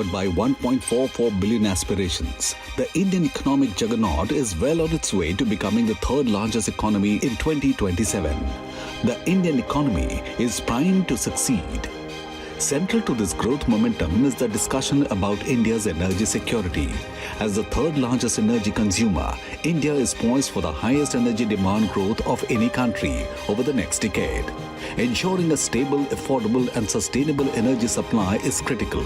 powered by 1.44 billion aspirations. The Indian economic juggernaut is well on its way to becoming the third largest economy in 2027. The Indian economy is primed to succeed. Central to this growth momentum is the discussion about India's energy security. As the third largest energy consumer, India is poised for the highest energy demand growth of any country over the next decade. Ensuring a stable, affordable and sustainable energy supply is critical.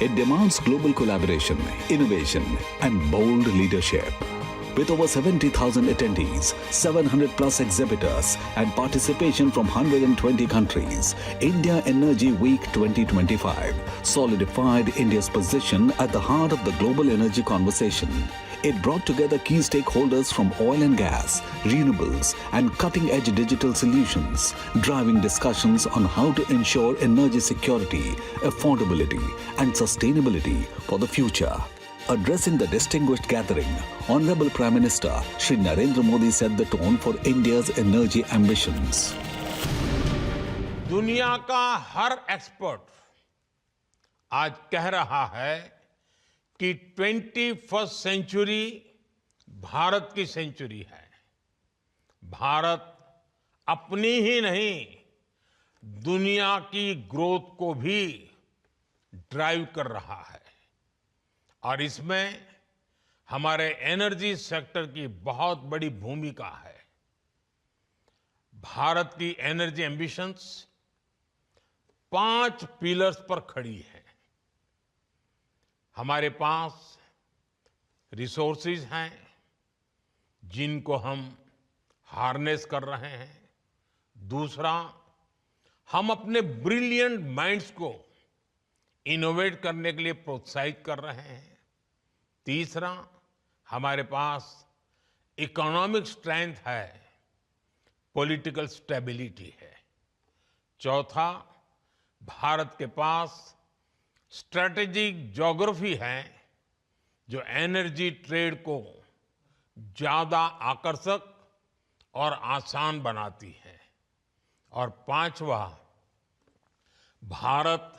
It demands global collaboration, innovation and bold leadership. With over 70,000 attendees, 700 plus exhibitors and participation from 120 countries, India Energy Week 2025 solidified India's position at the heart of the global energy conversation. It brought together key stakeholders from oil and gas, renewables and cutting-edge digital solutions, driving discussions on how to ensure energy security, affordability and sustainability for the future. Addressing the distinguished gathering, Honorable Prime Minister Shri Narendra Modi set the tone for India's energy ambitions. दुनिया का हर expert आज कह रहा है कि 21st century Bharat की century है। भारत अपनी ही नहीं, दुनिया की ग्रोथ को भी ड्राइव कर रहा है और इसमें हमारे एनर्जी सेक्टर की बहुत बड़ी भूमिका है। भारत की एनर्जी एम्बिशंस 5 पिलर्स पर खड़ी है। हमारे पास रिसोर्सेज हैं जिनको हम हार्नेस कर रहे हैं। दूसरा, हम अपने ब्रिलियंट माइंड्स को इनोवेट करने के लिए प्रोत्साहित कर रहे हैं। तीसरा, हमारे पास इकोनॉमिक स्ट्रेंथ है, पॉलिटिकल स्टेबिलिटी है। चौथा, भारत के पास स्ट्रेटेजिक ज्योग्राफी है जो एनर्जी ट्रेड को ज्यादा आकर्षक और आसान बनाती है। और पांचवा, भारत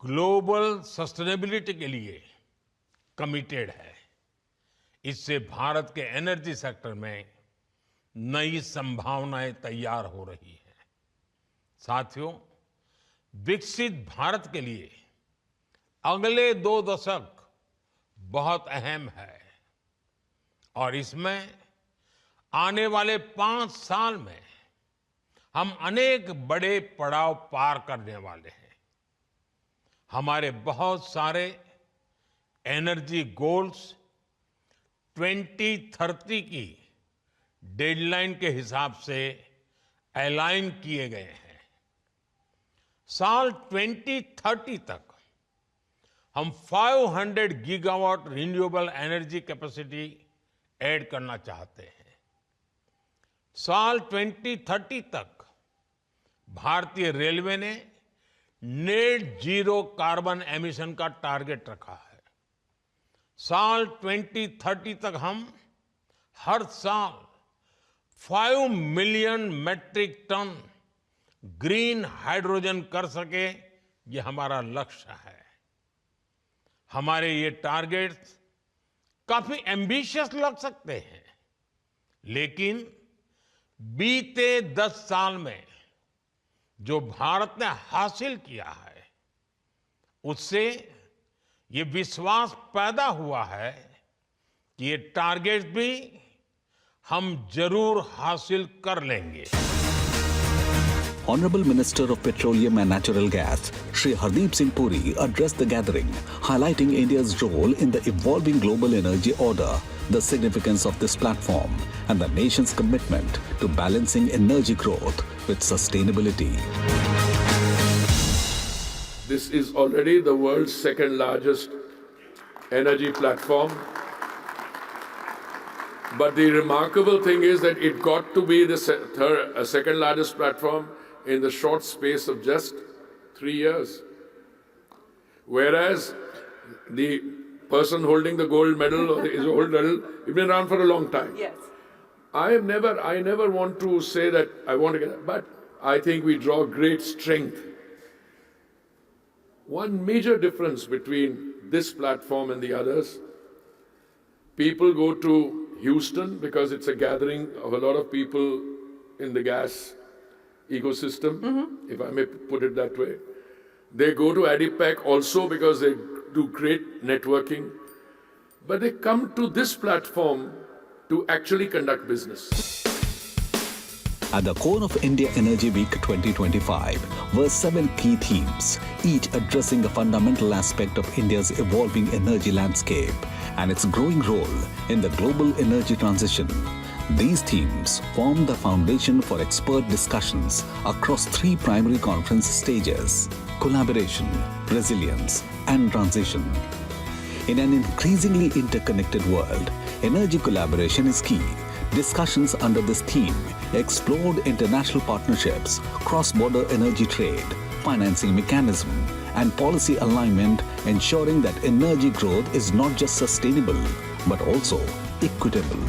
ग्लोबल सस्टेनेबिलिटी के लिए कमिटेड है। इससे भारत के एनर्जी सेक्टर में नई संभावनाएं तैयार हो रही हैं। साथियों, विकसित भारत के लिए अगले 2 दशक बहुत अहम है और इसमें आने वाले 5 साल में हम अनेक बड़े पड़ाव पार करने वाले हैं। हमारे बहुत सारे एनर्जी गोल्स 2030 की डेडलाइन के हिसाब से अलाइन किए गए हैं। साल 2030 तक हम 500 gigawatt renewable energy capacity add करना चाहते हैं। साल 2030 तक भारतीय रेलवे ने नेट जीरो कार्बन एमिशन का टारगेट रखा है। साल 2030 तक हम हर साल 5 million metric ton green hydrogen कर सके, ये हमारा लक्ष्य है। हमारे ये टारगेट्स काफी एम्बिशियस लग सकते हैं, लेकिन बीते 10 साल में जो भारत ने हासिल किया है, उससे ये विश्वास पैदा हुआ है कि ये टारगेट भी हम जरूर हासिल कर लेंगे। Honorable Minister of Petroleum and Natural Gas, Shri Hardeep Singh Puri addressed the gathering, highlighting India's role in the evolving global energy order, the significance of this platform, and the nation's commitment to balancing energy growth with sustainability. This is already the world's second largest energy platform. But the remarkable thing is that it got to be the second largest platform in the short space of just 3 years. Whereas the person holding the gold medal or the gold medal, it's been around for a long time. Yes. I never want to say that I want to get, but I think we draw great strength One major difference between this platform and the others, people go to Houston because it's a gathering of a lot of people in the gas ecosystem, if I may put it that way. They go to ADIPEC also because they do great networking. But they come to this platform to actually conduct business. At the core of India Energy Week 2025 were 7 key themes, each addressing a fundamental aspect of India's evolving energy landscape and its growing role in the global energy transition. These themes form the foundation for expert discussions across 3 primary conference stages: collaboration, resilience, and transition. In an increasingly interconnected world, energy collaboration is key. Discussions under this theme explored international partnerships, cross-border energy trade, financing mechanism, and policy alignment, ensuring that energy growth is not just sustainable, but also equitable.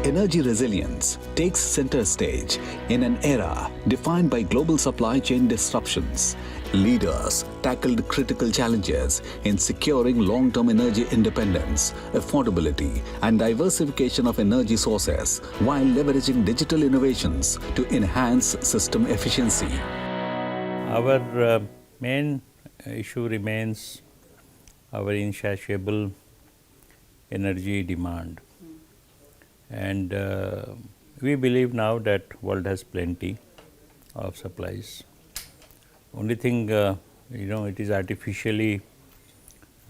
Energy resilience takes center stage in an era defined by global supply chain disruptions. Leaders tackled critical challenges in securing long-term energy independence, affordability, and diversification of energy sources while leveraging digital innovations to enhance system efficiency. Our main issue remains our insatiable energy demand. And we believe now that world has plenty of supplies. Only thing, it is artificially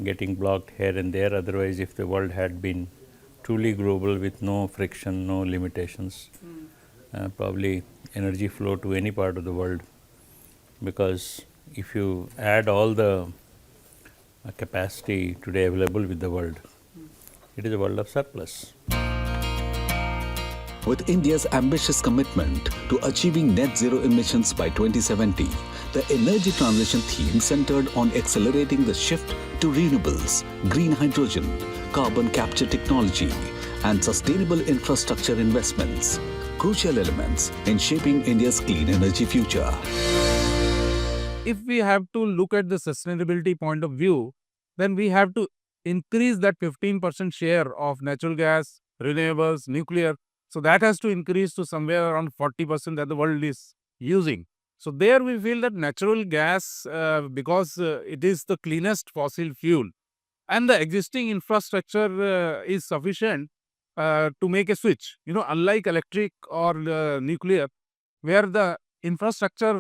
getting blocked here and there. Otherwise, if the world had been truly global with no friction, no limitations, probably energy flow to any part of the world. Because if you add all the capacity today available with the world, it is a world of surplus. With India's ambitious commitment to achieving net zero emissions by 2070, the energy transition theme centered on accelerating the shift to renewables, green hydrogen, carbon capture technology, and sustainable infrastructure investments, crucial elements in shaping India's clean energy future. If we have to look at the sustainability point of view, then we have to increase that 15% share of natural gas, renewables, nuclear. So that has to increase to somewhere around 40% that the world is using. So there we feel that natural gas, because it is the cleanest fossil fuel and the existing infrastructure is sufficient to make a switch. Unlike electric or nuclear, where the infrastructure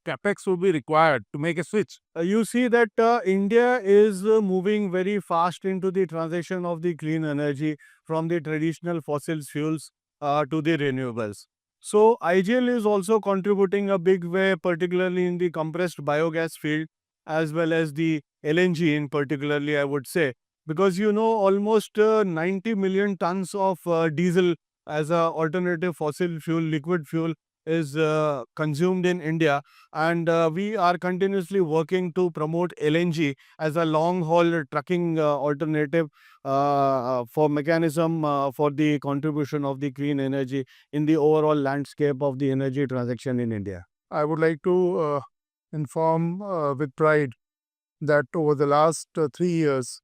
capex will be required to make a switch. You see that India is moving very fast into the transition of the clean energy from the traditional fossil fuels to the renewables. So IGL is also contributing a big way, particularly in the compressed biogas field, as well as the LNG in particularly, I would say, because almost 90 million tons of diesel as a alternative fossil fuel, liquid fuel, is consumed in India, and we are continuously working to promote LNG as a long-haul trucking alternative for mechanism for the contribution of the clean energy in the overall landscape of the energy transaction in India. I would like to inform with pride that over the last 3 years,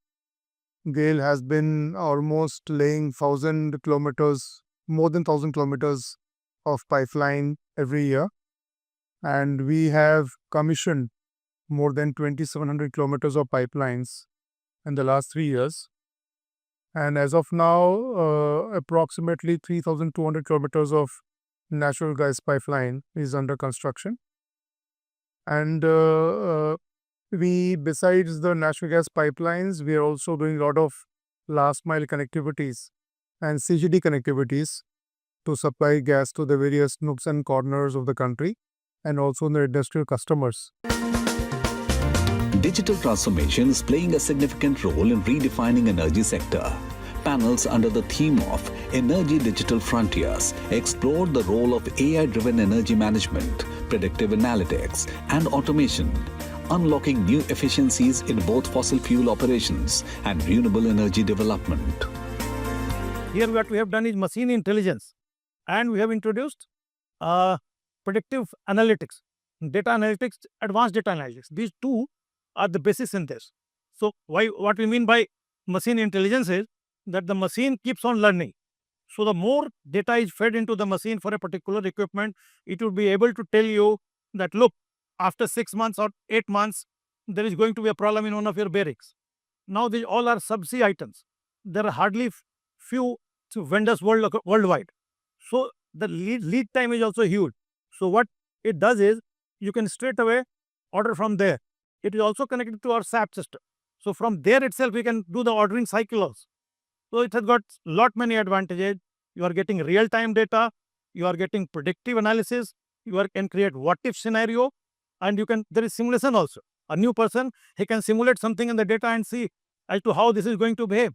GAIL has been almost laying 1,000 kilometers, more than 1,000 kilometers of pipeline every year, and we have commissioned more than 2,700 kilometers of pipelines in the last 3 years, and as of now approximately 3,200 kilometers of natural gas pipeline is under construction. And we, besides the natural gas pipelines, we are also doing a lot of last mile connectivities and CGD connectivities to supply gas to the various nooks and corners of the country and also the industrial customers. Digital transformation is playing a significant role in redefining energy sector. Panels under the theme of Energy Digital Frontiers explored the role of AI-driven energy management, predictive analytics, and automation, unlocking new efficiencies in both fossil fuel operations and renewable energy development. Here what we have done is machine intelligence, and we have introduced predictive analytics, data analytics, advanced data analytics. These two are the basis in this. So what we mean by machine intelligence is that the machine keeps on learning. So the more data is fed into the machine for a particular equipment, it will be able to tell you that, look, after 6 months or 8 months, there is going to be a problem in one of your bearings. Now these all are subsea items. There are hardly few vendors worldwide. So the lead time is also huge. So what it does is you can straight away order from there. It is also connected to our SAP system. So from there itself we can do the ordering cycle also. So it has got lot many advantages. You are getting real-time data, you are getting predictive analysis, can create what-if scenario, and there is simulation also. A new person, he can simulate something in the data and see as to how this is going to behave.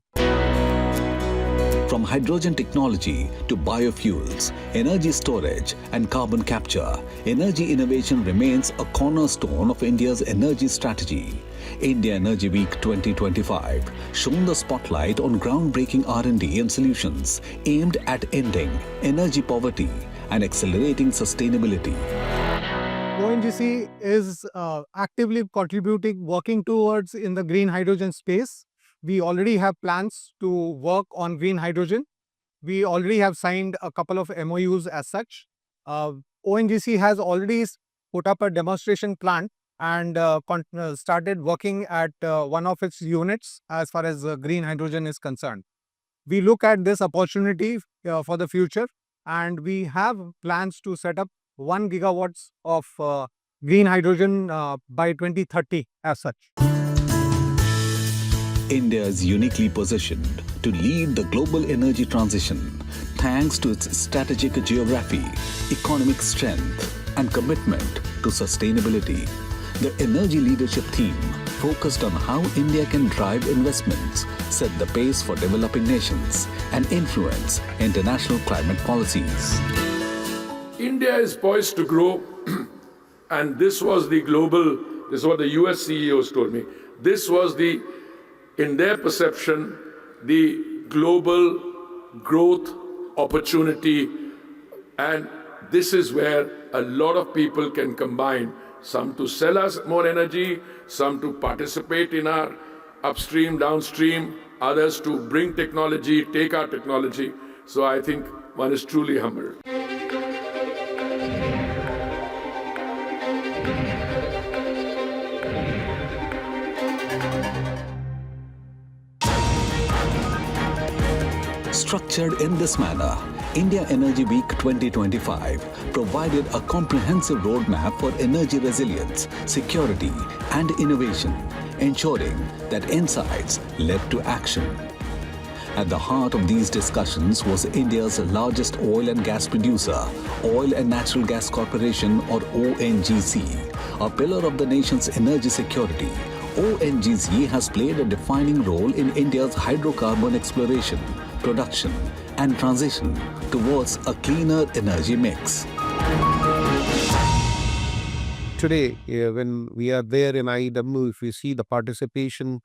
From hydrogen technology to biofuels, energy storage and carbon capture, energy innovation remains a cornerstone of India's energy strategy. India Energy Week 2025 shone the spotlight on groundbreaking R&D and solutions aimed at ending energy poverty and accelerating sustainability. ONGC is actively contributing, working towards in the green hydrogen space. We already have plans to work on green hydrogen. We already have signed a couple of MOUs as such. ONGC has already put up a demonstration plant and started working at one of its units as far as green hydrogen is concerned. We look at this opportunity for the future, and we have plans to set up 1 gigawatts of green hydrogen by 2030 as such. India is uniquely positioned to lead the global energy transition thanks to its strategic geography, economic strength, and commitment to sustainability. The Energy Leadership theme focused on how India can drive investments, set the pace for developing nations, and influence international climate policies. India is poised to grow, and this is what the US CEOs told me. This was in their perception, the global growth opportunity, and this is where a lot of people can combine, some to sell us more energy, some to participate in our upstream, downstream, others to bring technology, take our technology. So I think one is truly humbled. Structured in this manner, India Energy Week 2025 provided a comprehensive roadmap for energy resilience, security, and innovation, ensuring that insights led to action. At the heart of these discussions was India's largest oil and gas producer, Oil and Natural Gas Corporation, or ONGC, a pillar of the nation's energy security. ONGC has played a defining role in India's hydrocarbon exploration, production, and transition towards a cleaner energy mix. Today, when we are there in IEW, if we see the participation,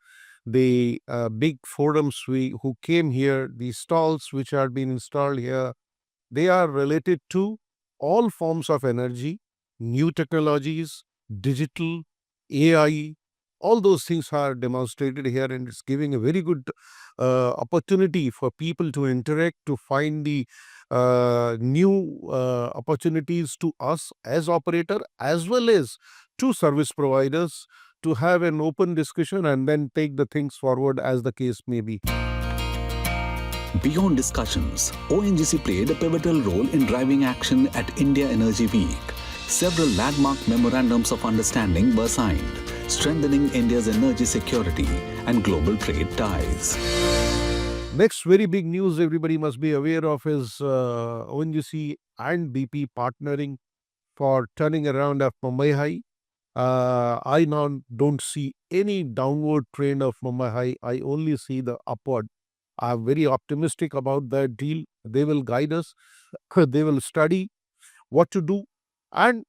the big forums who came here, the stalls which are being installed here, they are related to all forms of energy, new technologies, digital, AI, all those things are demonstrated here, and it's giving a very good opportunity for people to interact, to find the new opportunities to us as operator as well as to service providers to have an open discussion and then take the things forward as the case may be. Beyond discussions, ONGC played a pivotal role in driving action at India Energy Week. Several landmark memorandums of understanding were signed, strengthening India's energy security and global trade ties. Next very big news everybody must be aware of is ONGC and BP partnering for turning around of Mumbai High. I now don't see any downward trend of Mumbai High. I only see the upward. I'm very optimistic about that deal. They will guide us. They will study what to do. And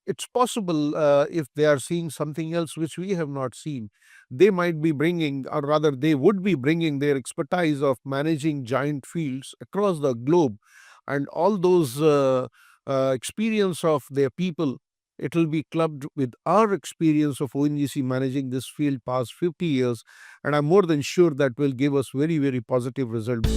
it's possible if they are seeing something else which we have not seen, they might be bringing, or rather they would be bringing their expertise of managing giant fields across the globe, and all those experience of their people, it will be clubbed with our experience of ONGC managing this field past 50 years, and I'm more than sure that will give us very, very positive results.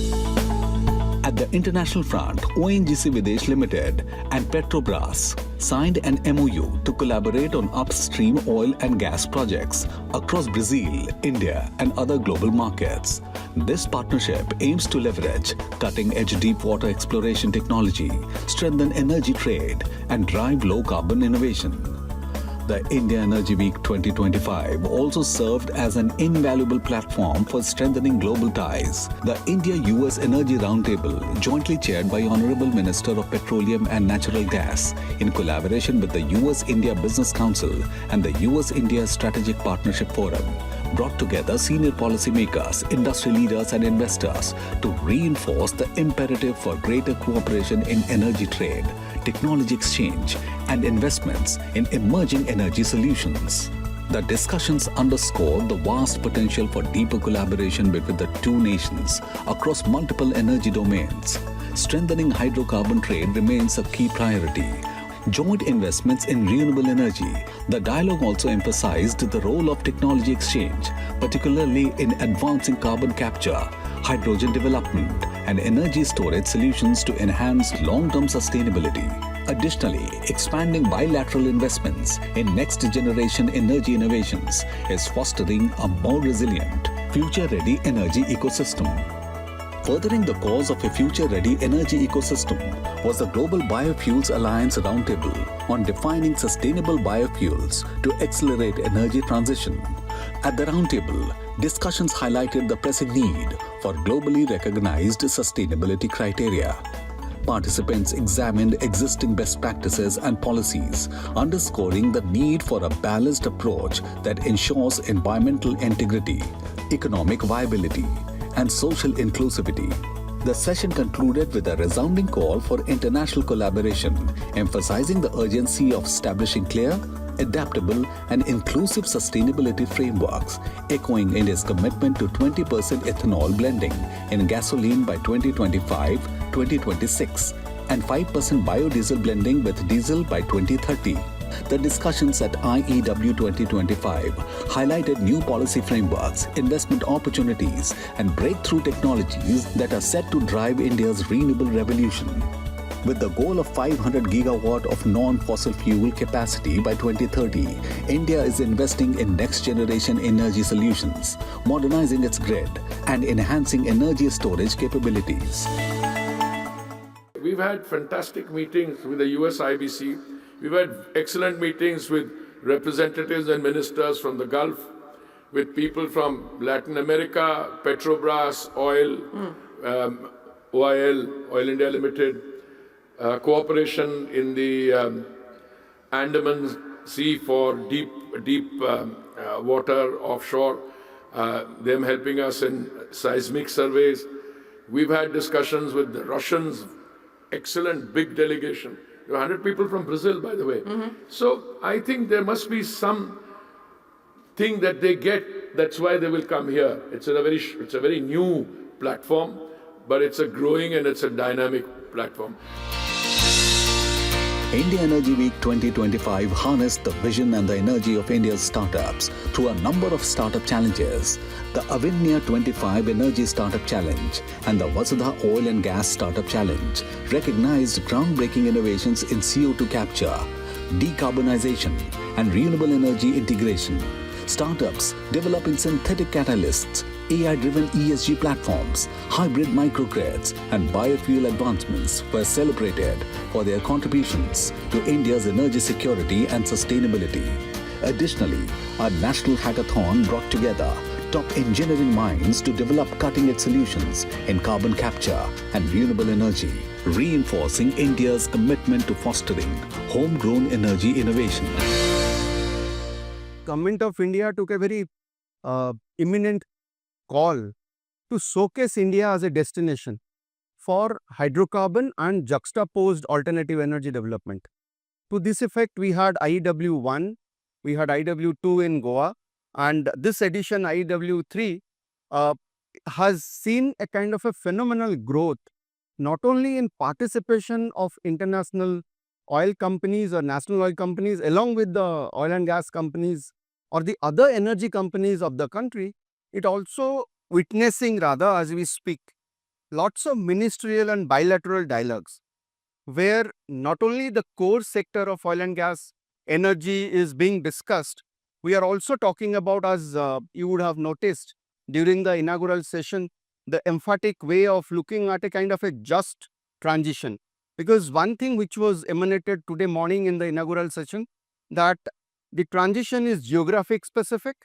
At the international front, ONGC Videsh Limited and Petrobras signed an MOU to collaborate on upstream oil and gas projects across Brazil, India, and other global markets. This partnership aims to leverage cutting-edge deep water exploration technology, strengthen energy trade, and drive low-carbon innovation. The India Energy Week 2025 also served as an invaluable platform for strengthening global ties. The India-US Energy Roundtable, jointly chaired by Honorable Minister of Petroleum and Natural Gas, in collaboration with the US-India Business Council and the US-India Strategic Partnership Forum, brought together senior policymakers, industry leaders and investors to reinforce the imperative for greater cooperation in energy trade, technology exchange, and investments in emerging energy solutions. The discussions underscored the vast potential for deeper collaboration between the two nations across multiple energy domains. Strengthening hydrocarbon trade remains a key priority. Joint investments in renewable energy. The dialogue also emphasized the role of technology exchange, particularly in advancing carbon capture, hydrogen development, and energy storage solutions to enhance long-term sustainability. Additionally, expanding bilateral investments in next-generation energy innovations is fostering a more resilient, future-ready energy ecosystem. Furthering the cause of a future-ready energy ecosystem was the Global Biofuels Alliance Roundtable on defining sustainable biofuels to accelerate energy transition. At the roundtable, discussions highlighted the pressing need for globally recognized sustainability criteria. Participants examined existing best practices and policies, underscoring the need for a balanced approach that ensures environmental integrity, economic viability, and social inclusivity. The session concluded with a resounding call for international collaboration, emphasizing the urgency of establishing clear, adaptable, and inclusive sustainability frameworks, echoing India's commitment to 20% ethanol blending in gasoline by 2025-2026 and 5% biodiesel blending with diesel by 2030. The discussions at IEW 2025 highlighted new policy frameworks, investment opportunities, and breakthrough technologies that are set to drive India's renewable revolution. With the goal of 500 gigawatt of non-fossil fuel capacity by 2030, India is investing in next-generation energy solutions, modernizing its grid, and enhancing energy storage capabilities. We've had fantastic meetings with the US IBC. We've had excellent meetings with representatives and ministers from the Gulf, with people from Latin America, Petrobras, Oil India Limited, cooperation in the Andaman Sea for deep water offshore, them helping us in seismic surveys. We've had discussions with the Russians, excellent big delegation. There were 100 people from Brazil, by the way. So I think there must be some thing that they get. That's why they will come here. It's a very new platform, but it's a growing and it's a dynamic platform. India Energy Week 2025 harnessed the vision and the energy of India's startups through a number of startup challenges. The Avinya 25 Energy Startup Challenge and the Vasudha Oil and Gas Startup Challenge recognized groundbreaking innovations in CO2 capture, decarbonization, and renewable energy integration. Startups developing synthetic catalysts, AI-driven ESG platforms, hybrid microgrids, and biofuel advancements were celebrated for their contributions to India's energy security and sustainability. Additionally, a national hackathon brought together top engineering minds to develop cutting-edge solutions in carbon capture and renewable energy, reinforcing India's commitment to fostering homegrown energy innovation. Government of India took a very imminent call to showcase India as a destination for hydrocarbon and juxtaposed alternative energy development. To this effect, we had IEW1, we had IEW2 in Goa, and this edition IEW3 has seen a kind of a phenomenal growth, not only in participation of international oil companies or national oil companies along with the oil and gas companies or the other energy companies of the country, it also witnessing rather as we speak lots of ministerial and bilateral dialogues where not only the core sector of oil and gas energy is being discussed, we are also talking about, as you would have noticed during the inaugural session, the emphatic way of looking at a kind of a just transition. Because one thing which was emanated today morning in the inaugural session, that the transition is geographic specific,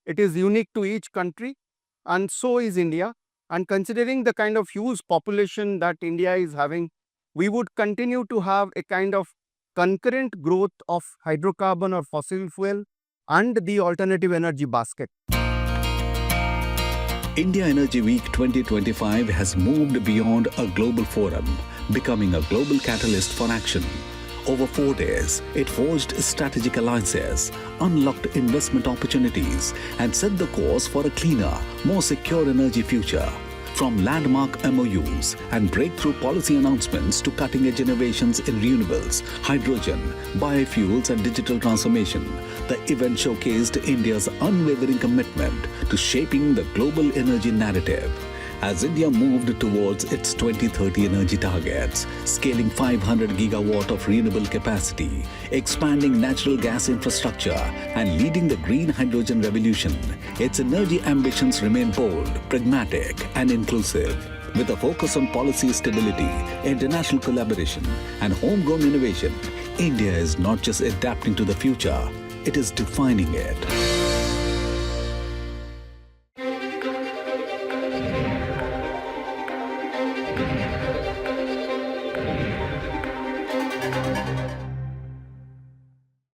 it is unique to each country, and so is India. And considering the kind of huge population that India is having, we would continue to have a kind of concurrent growth of hydrocarbon or fossil fuel and the alternative energy basket. India Energy Week 2025 has moved beyond a global forum, becoming a global catalyst for action. Over 4 days, it forged strategic alliances, unlocked investment opportunities, and set the course for a cleaner, more secure energy future. From landmark MOUs and breakthrough policy announcements to cutting-edge innovations in renewables, hydrogen, biofuels and digital transformation, the event showcased India's unwavering commitment to shaping the global energy narrative. As India moved towards its 2030 energy targets, scaling 500 gigawatt of renewable capacity, expanding natural gas infrastructure, and leading the green hydrogen revolution, its energy ambitions remain bold, pragmatic, and inclusive. With a focus on policy stability, international collaboration, and homegrown innovation, India is not just adapting to the future, it is defining it.